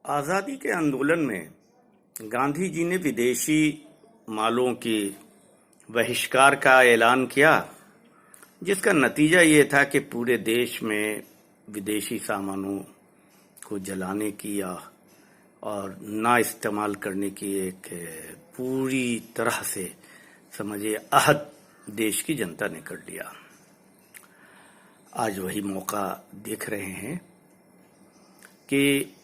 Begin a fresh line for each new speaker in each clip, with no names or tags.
आज़ादी के आंदोलन में गांधी जी ने विदेशी मालों की बहिष्कार का ऐलान किया, जिसका नतीजा ये था कि पूरे देश में विदेशी सामानों को जलाने की और ना इस्तेमाल करने की एक पूरी तरह से समझिए अहद देश की जनता ने कर लिया। आज वही मौका देख रहे हैं कि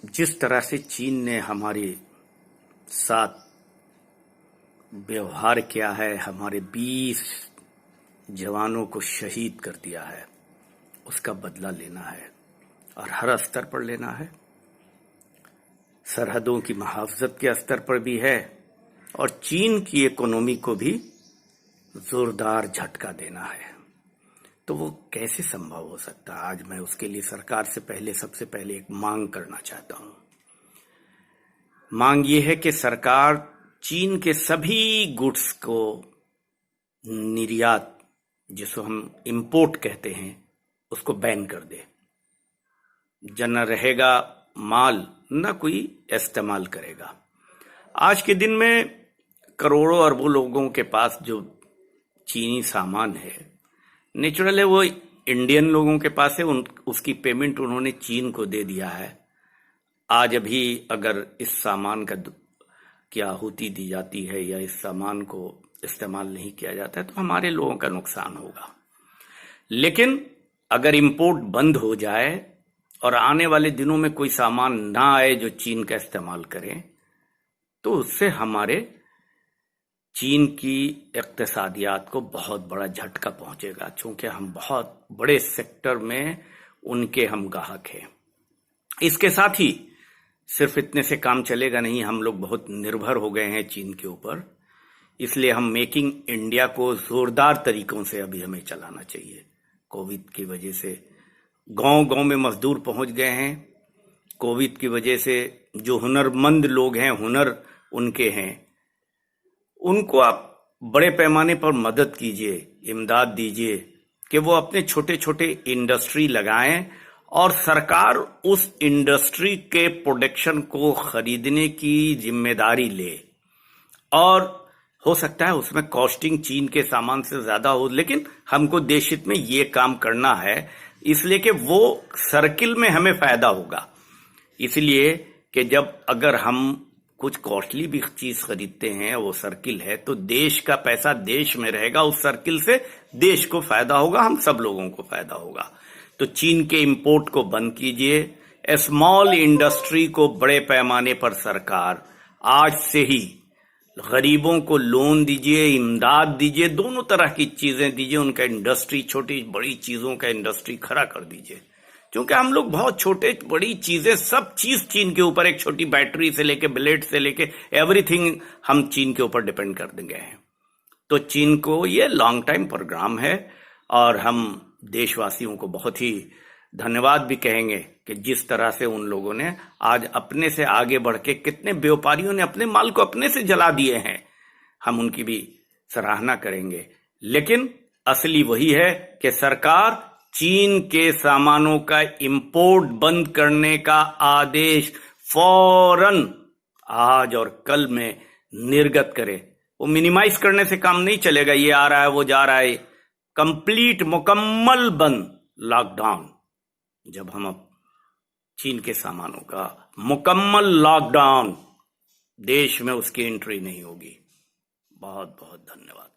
जिस तरह से चीन ने हमारे साथ व्यवहार किया है, हमारे 20 जवानों को शहीद कर दिया है, उसका बदला लेना है और हर स्तर पर लेना है। सरहदों की मुहाफ़ज़त के स्तर पर भी है और चीन की इकोनॉमी को भी जोरदार झटका देना है। तो वो कैसे संभव हो सकता है? आज मैं उसके लिए सरकार से सबसे पहले एक मांग करना चाहता हूं। मांग ये है कि सरकार चीन के सभी गुड्स को निर्यात, जिसको हम इंपोर्ट कहते हैं, उसको बैन कर दे। न रहेगा माल, न कोई इस्तेमाल करेगा। आज के दिन में करोड़ों अरबों लोगों के पास जो चीनी सामान है, नेचुरल है, वो इंडियन लोगों के पास है। उसकी पेमेंट उन्होंने चीन को दे दिया है। आज अभी अगर इस सामान की आहुति दी जाती है या इस सामान को इस्तेमाल नहीं किया जाता है तो हमारे लोगों का नुकसान होगा। लेकिन अगर इंपोर्ट बंद हो जाए और आने वाले दिनों में कोई सामान ना आए जो चीन का इस्तेमाल करें, तो उससे हमारे चीन की इक़्तिसादियात को बहुत बड़ा झटका पहुंचेगा, चूंकि हम बहुत बड़े सेक्टर में उनके हम ग्राहक हैं। इसके साथ ही सिर्फ इतने से काम चलेगा नहीं, हम लोग बहुत निर्भर हो गए हैं चीन के ऊपर। इसलिए हम मेकिंग इंडिया को जोरदार तरीकों से अभी हमें चलाना चाहिए। कोविड की वजह से गांव-गांव में मजदूर पहुंच गए हैं। कोविड की वजह से जो हुनरमंद लोग हैं, हुनर उनके हैं, उनको आप बड़े पैमाने पर मदद कीजिए, इमदाद दीजिए कि वो अपने छोटे छोटे इंडस्ट्री लगाएं और सरकार उस इंडस्ट्री के प्रोडक्शन को खरीदने की जिम्मेदारी ले। और हो सकता है उसमें कॉस्टिंग चीन के सामान से ज्यादा हो, लेकिन हमको देश हित में ये काम करना है, इसलिए कि वो सर्किल में हमें फायदा होगा। इसलिए कि जब अगर हम कुछ कॉस्टली भी चीज खरीदते हैं, वो सर्किल है, तो देश का पैसा देश में रहेगा, उस सर्किल से देश को फायदा होगा, हम सब लोगों को फायदा होगा। तो चीन के इंपोर्ट को बंद कीजिए। स्मॉल इंडस्ट्री को बड़े पैमाने पर सरकार आज से ही गरीबों को लोन दीजिए, इमदाद दीजिए, दोनों तरह की चीजें दीजिए। उनका इंडस्ट्री, छोटी बड़ी चीजों का इंडस्ट्री खड़ा कर दीजिए, क्योंकि हम लोग बहुत छोटे बड़ी चीजें, सब चीज चीन के ऊपर, एक छोटी बैटरी से लेके ब्लेड से लेके एवरीथिंग हम चीन के ऊपर डिपेंड कर देंगे हैं। तो चीन को ये लॉन्ग टाइम प्रोग्राम है और हम देशवासियों को बहुत ही धन्यवाद भी कहेंगे कि जिस तरह से उन लोगों ने आज अपने से आगे बढ़ के, कितने व्यापारियों ने अपने माल को अपने से जला दिए हैं, हम उनकी भी सराहना करेंगे। लेकिन असली वही है कि सरकार चीन के सामानों का इंपोर्ट बंद करने का आदेश फौरन आज और कल में निर्गत करे। वो मिनिमाइज करने से काम नहीं चलेगा, ये आ रहा है वो जा रहा है। कंप्लीट, मुकम्मल बंद, लॉकडाउन। जब हम अब चीन के सामानों का मुकम्मल लॉकडाउन, देश में उसकी एंट्री नहीं होगी। बहुत बहुत धन्यवाद।